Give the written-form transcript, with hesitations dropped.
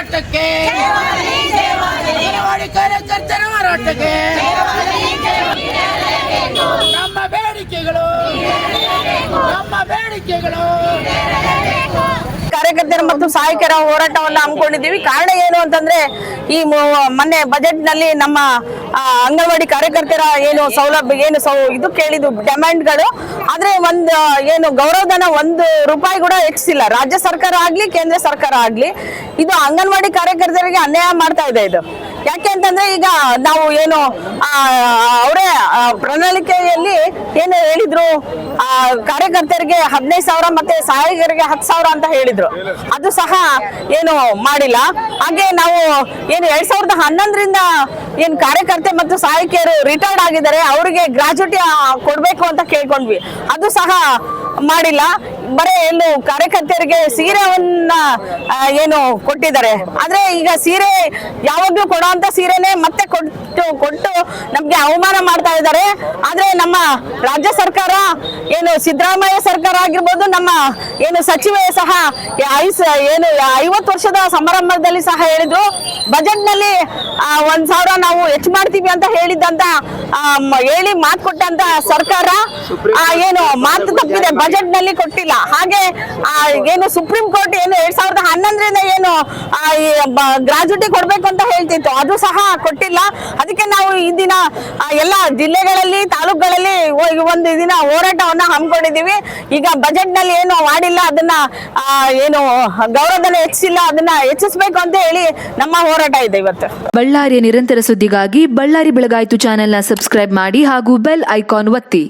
ಹೋರಾಟಕ್ಕೆ ಅಂಗನವಾಡಿ ಕಾರ್ಯಕರ್ತರ ಹೋರಾಟಕ್ಕೆ ನಮ್ಮ ಬೇಡಿಕೆಗಳು ಕಾರ್ಯಕರ್ತರ ಮತ್ತು ಸಹಾಯಕರ ಹೋರಾಟವನ್ನು ಹಮ್ಮಿಕೊಂಡಿದ್ದೀವಿ. ಕಾರಣ ಏನು ಅಂತಂದ್ರೆ ಈ ಮೊನ್ನೆ ಬಜೆಟ್ ನಲ್ಲಿ ನಮ್ಮ ಅಂಗನವಾಡಿ ಕಾರ್ಯಕರ್ತರ ಏನು ಸೌಲಭ್ಯ ಏನು ಇದು ಕೇಳಿದ್ದು ಡಿಮ್ಯಾಂಡ್ಗಳು, ಆದ್ರೆ ಏನು ಗೌರವಧನ ₹1 ಕೂಡ ಹೆಚ್ಚಿಸಿಲ್ಲ. ರಾಜ್ಯ ಸರ್ಕಾರ ಆಗ್ಲಿ ಕೇಂದ್ರ ಸರ್ಕಾರ ಆಗ್ಲಿ ಇದು ಅಂಗನವಾಡಿ ಕಾರ್ಯಕರ್ತರಿಗೆ ಅನ್ಯಾಯ ಮಾಡ್ತಾ ಇದೆ. ಇದು ಯಾಕೆ ಅಂತಂದ್ರೆ ಈಗ ನಾವು ಏನು ಅವರೇ ಪ್ರಣಾಳಿಕೆಯಲ್ಲಿ ಏನು ಹೇಳಿದ್ರು, ಕಾರ್ಯಕರ್ತರಿಗೆ 15,000 ಮತ್ತೆ ಸಹಾಯಕರಿಗೆ 10,000 ಅಂತ ಹೇಳಿದ್ರು. ಅದು ಸಹ ಏನು ಮಾಡಿಲ್ಲ. ಹಾಗೆ ನಾವು ಏನು 2011ರಿಂದ ಏನು ಕಾರ್ಯಕರ್ತೆ ಮತ್ತು ಸಹಾಯಕಿಯರು ರಿಟೈರ್ಡ್ ಆಗಿದ್ದಾರೆ, ಅವರಿಗೆ ಗ್ರಾಚ್ಯುಟಿ ಕೊಡ್ಬೇಕು ಅಂತ ಕೇಳ್ಕೊಂಡ್ವಿ. ಅದು ಸಹ ಮಾಡಿಲ್ಲ. ಬರೀ ಏನು ಕಾರ್ಯಕರ್ತರಿಗೆ ಸೀರೆಯನ್ನ ಏನು ಕೊಟ್ಟಿದ್ದಾರೆ. ಆದ್ರೆ ಈಗ ಸೀರೆ ಯಾವಾಗ್ಲೂ ಕೊಡುವಂತ ಸೀರೆನೆ ಮತ್ತೆ ಕೊಟ್ಟು ನಮ್ಗೆ ಅವಮಾನ ಮಾಡ್ತಾ ಇದ್ದಾರೆ. ಆದ್ರೆ ನಮ್ಮ ರಾಜ್ಯ ಸರ್ಕಾರ ಏನು ಸಿದ್ದರಾಮಯ್ಯ ಸರ್ಕಾರ ಆಗಿರ್ಬೋದು, ನಮ್ಮ ಏನು ಸಚಿವೆ ಸಹ ಏನು 50 ವರ್ಷದ ಸಮಾರಂಭದಲ್ಲಿ ಸಹ ಹೇಳಿದ್ರು, ಬಜೆಟ್ ನಲ್ಲಿ 1,000 ನಾವು ಹೆಚ್ಚು ಮಾಡ್ತೀವಿ ಅಂತ ಹೇಳಿದ್ದಂತ ಹೇಳಿ ಮಾತು ಕೊಟ್ಟಂತ ಸರ್ಕಾರ ಏನು ಮಾತು ತಪ್ಪಿದೆ, ಬಜೆಟ್ ನಲ್ಲಿ ಕೊಟ್ಟಿಲ್ಲ. ಹಾಗೆ ಏನು ಸುಪ್ರೀಂ ಕೋರ್ಟ್ ಏನು 2011ರಿಂದ ಏನು ಗ್ರಾಚ್ಯುಟಿ ಕೊಡ್ಬೇಕು ಅಂತ ಹೇಳ್ತಿತ್ತು, ಅದು ಸಹ ಕೊಟ್ಟಿಲ್ಲ. ಅದಕ್ಕೆ ನಾವು ಈ ದಿನ ಎಲ್ಲ ಜಿಲ್ಲೆಗಳಲ್ಲಿ ತಾಲೂಕುಗಳಲ್ಲಿ ಒಂದು ದಿನ ಹೋರಾಟವನ್ನ ಹಮ್ಮಿಕೊಂಡಿದ್ದೀವಿ. ಈಗ ಬಜೆಟ್ ನಲ್ಲಿ ಏನು ಮಾಡಿಲ್ಲ, ಅದನ್ನ ಏನು ಗೌರವಧನ ಹೆಚ್ಚಿಲ್ಲ, ಅದನ್ನ ಹೆಚ್ಚಿಸಬೇಕು ಅಂತ ಹೇಳಿ ನಮ್ಮ ಹೋರಾಟ ಇದೆ ಇವತ್ತು. ಬಳ್ಳಾರಿಯ ನಿರಂತರ ಸುದ್ದಿಗಾಗಿ ಬಳ್ಳಾರಿ ಬೆಳಗಾಯಿತು ಚಾನೆಲ್ನ ಸಬ್ಸ್ಕ್ರೈಬ್ ಮಾಡಿ ಹಾಗೂ ಬೆಲ್ ಐಕಾನ್ ಒತ್ತಿ.